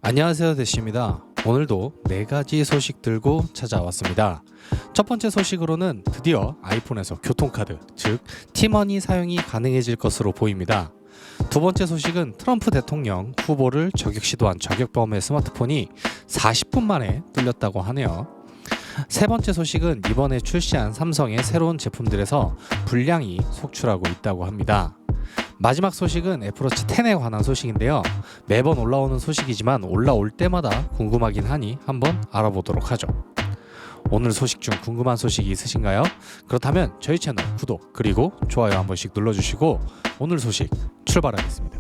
안녕하세요, 대시입니다. 오늘도 4가지 소식 들고 찾아왔습니다. 첫 번째 소식으로는 드디어 아이폰에서 교통카드, 즉 티머니 사용이 가능해질 것으로 보입니다. 두 번째 소식은 트럼프 대통령 후보를 저격 시도한 저격범의 스마트폰이 40분 만에 뚫렸다고 하네요. 세 번째 소식은 이번에 출시한 삼성의 새로운 제품들에서 불량이 속출하고 있다고 합니다. 마지막 소식은 애플워치 10에 관한 소식인데요. 매번 올라오는 소식이지만 올라올 때마다 궁금하긴 하니 한번 알아보도록 하죠. 오늘 소식 중 궁금한 소식이 있으신가요? 그렇다면 저희 채널 구독 그리고 좋아요 한 번씩 눌러주시고 오늘 소식 출발하겠습니다.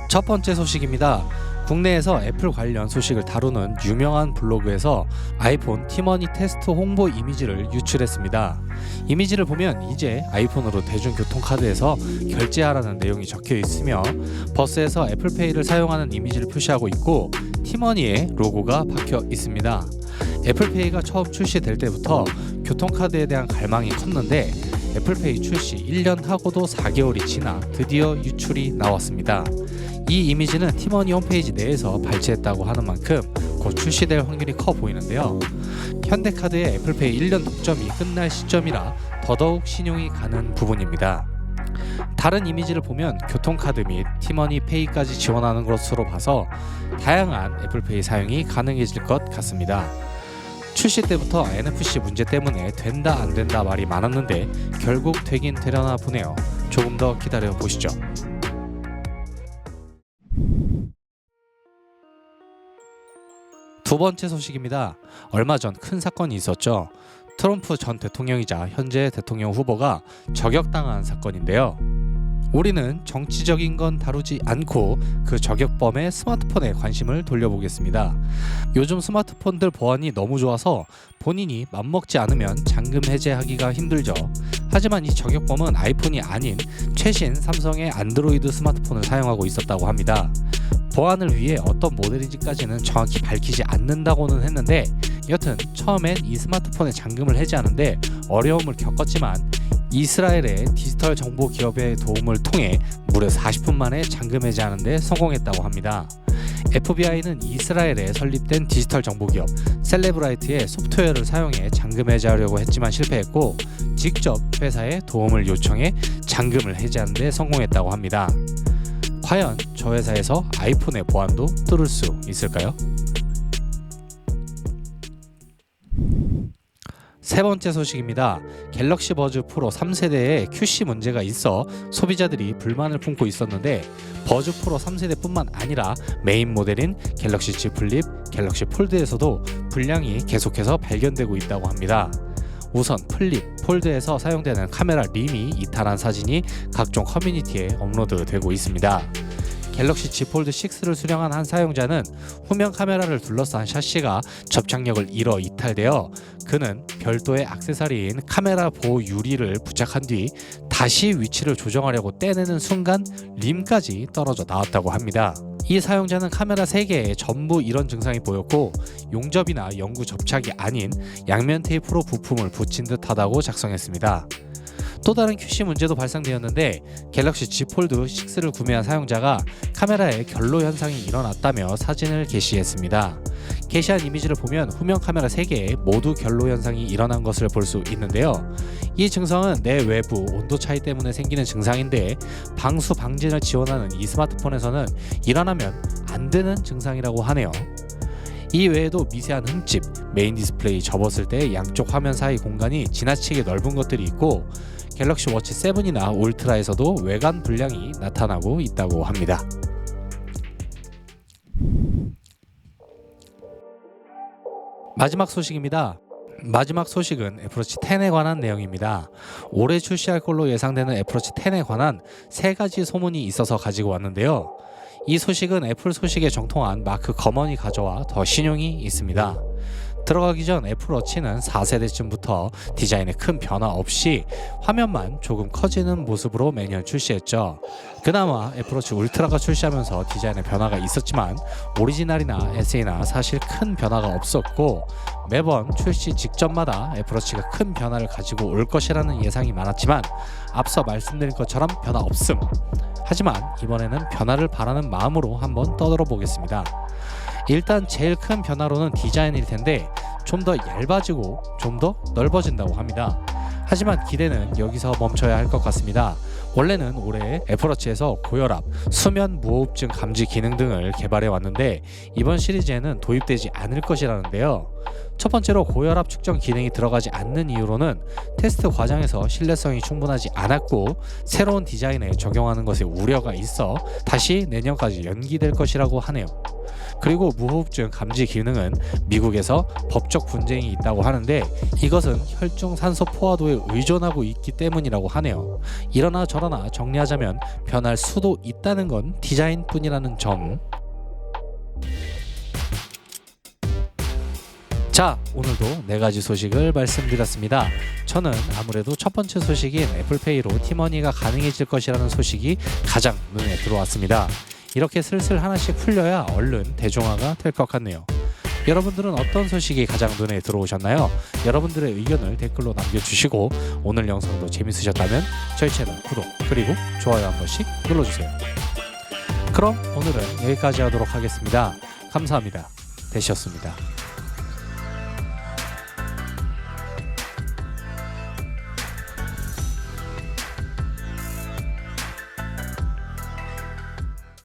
첫 번째 소식입니다. 국내에서 애플 관련 소식을 다루는 유명한 블로그에서 아이폰 티머니 테스트 홍보 이미지를 유출했습니다. 이미지를 보면 이제 아이폰으로 대중교통카드에서 결제하라는 내용이 적혀 있으며 버스에서 애플페이를 사용하는 이미지를 표시하고 있고 티머니의 로고가 박혀 있습니다. 애플페이가 처음 출시될 때부터 교통카드에 대한 갈망이 컸는데 애플페이 출시 1년 하고도 4개월이 지나 드디어 유출이 나왔습니다. 이 이미지는 티머니 홈페이지 내에서 발췌했다고 하는 만큼 곧 출시될 확률이 커 보이는데요. 현대카드의 애플페이 1년 독점이 끝날 시점이라 더더욱 신용이 가는 부분입니다. 다른 이미지를 보면 교통카드 및 티머니 페이까지 지원하는 것으로 봐서 다양한 애플페이 사용이 가능해질 것 같습니다. 출시 때부터 NFC 문제 때문에 된다 안 된다 말이 많았는데 결국 되긴 되려나 보네요. 조금 더 기다려 보시죠. 두 번째 소식입니다. 얼마 전 큰 사건이 있었죠. 트럼프 전 대통령이자 현재 대통령 후보가 저격당한 사건인데요. 우리는 정치적인 건 다루지 않고 그 저격범의 스마트폰에 관심을 돌려보겠습니다. 요즘 스마트폰들 보안이 너무 좋아서 본인이 맘먹지 않으면 잠금 해제하기가 힘들죠. 하지만 이 저격범은 아이폰이 아닌 최신 삼성의 안드로이드 스마트폰을 사용하고 있었다고 합니다. 보안을 위해 어떤 모델인지까지는 정확히 밝히지 않는다고는 했는데 여튼 처음엔 이 스마트폰의 잠금을 해제하는데 어려움을 겪었지만 이스라엘의 디지털 정보 기업의 도움을 통해 무려 40분 만에 잠금 해제하는 데 성공했다고 합니다. FBI는 이스라엘에 설립된 디지털 정보 기업 셀레브라이트의 소프트웨어를 사용해 잠금 해제하려고 했지만 실패했고 직접 회사에 도움을 요청해 잠금을 해제하는 데 성공했다고 합니다. 과연 저 회사에서 아이폰의 보안도 뚫을 수 있을까요? 세 번째 소식입니다. 갤럭시 버즈 프로 3세대에 QC 문제가 있어 소비자들이 불만을 품고 있었는데 버즈 프로 3세대뿐만 아니라 메인 모델인 갤럭시 Z 플립, 갤럭시 폴드에서도 불량이 계속해서 발견되고 있다고 합니다. 우선 플립, 폴드에서 사용되는 카메라 림이 이탈한 사진이 각종 커뮤니티에 업로드되고 있습니다. 갤럭시 Z 폴드 6를 수령한 한 사용자는 후면 카메라를 둘러싼 샤시가 접착력을 잃어 이탈되어 그는 별도의 액세서리인 카메라 보호 유리를 부착한 뒤 다시 위치를 조정하려고 떼내는 순간 림까지 떨어져 나왔다고 합니다. 이 사용자는 카메라 3개에 전부 이런 증상이 보였고 용접이나 영구 접착이 아닌 양면 테이프로 부품을 붙인 듯하다고 작성했습니다. 또 다른 QC 문제도 발생되었는데 갤럭시 Z 폴드 6를 구매한 사용자가 카메라에 결로 현상이 일어났다며 사진을 게시했습니다. 게시한 이미지를 보면 후면 카메라 3개에 모두 결로 현상이 일어난 것을 볼 수 있는데요. 이 증상은 내 외부 온도 차이 때문에 생기는 증상인데 방수 방진을 지원하는 이 스마트폰에서는 일어나면 안 되는 증상이라고 하네요. 이 외에도 미세한 흠집, 메인 디스플레이 접었을 때 양쪽 화면 사이 공간이 지나치게 넓은 것들이 있고 갤럭시 워치 7이나 울트라에서도 외관 불량이 나타나고 있다고 합니다. 마지막 소식입니다. 마지막 소식은 애플워치 10에 관한 내용입니다. 올해 출시할 걸로 예상되는 애플워치 10에 관한 3가지 소문이 있어서 가지고 왔는데요. 이 소식은 애플 소식에 정통한 마크 거먼이 가져와 더 신용이 있습니다. 들어가기 전 애플워치는 4세대쯤부터 디자인에 큰 변화 없이 화면만 조금 커지는 모습으로 매년 출시했죠. 그나마 애플워치 울트라가 출시하면서 디자인에 변화가 있었지만 오리지널이나 SE나 사실 큰 변화가 없었고 매번 출시 직전마다 애플워치가 큰 변화를 가지고 올 것이라는 예상이 많았지만 앞서 말씀드린 것처럼 변화 없음. 하지만 이번에는 변화를 바라는 마음으로 한번 떠들어 보겠습니다. 일단 제일 큰 변화로는 디자인일 텐데 좀 더 얇아지고 좀 더 넓어진다고 합니다. 하지만 기대는 여기서 멈춰야 할 것 같습니다. 원래는 올해 애플워치에서 고혈압, 수면 무호흡증 감지 기능 등을 개발해 왔는데 이번 시리즈에는 도입되지 않을 것이라는데요. 첫 번째로 고혈압 측정 기능이 들어가지 않는 이유로는 테스트 과정에서 신뢰성이 충분하지 않았고 새로운 디자인에 적용하는 것에 우려가 있어 다시 내년까지 연기될 것이라고 하네요. 그리고 무호흡증 감지 기능은 미국에서 법적 분쟁이 있다고 하는데 이것은 혈중 산소 포화도에 의존하고 있기 때문이라고 하네요. 이러나 저러나 정리하자면 변할 수도 있다는 건 디자인뿐이라는 점. 자, 오늘도 4가지 소식을 말씀드렸습니다. 저는 아무래도 첫 번째 소식인 애플페이로 티머니가 가능해질 것이라는 소식이 가장 눈에 들어왔습니다. 이렇게 슬슬 하나씩 풀려야 얼른 대중화가 될 것 같네요. 여러분들은 어떤 소식이 가장 눈에 들어오셨나요? 여러분들의 의견을 댓글로 남겨주시고 오늘 영상도 재밌으셨다면 저희 채널 구독 그리고 좋아요 한 번씩 눌러주세요. 그럼 오늘은 여기까지 하도록 하겠습니다. 감사합니다. 대시였습니다.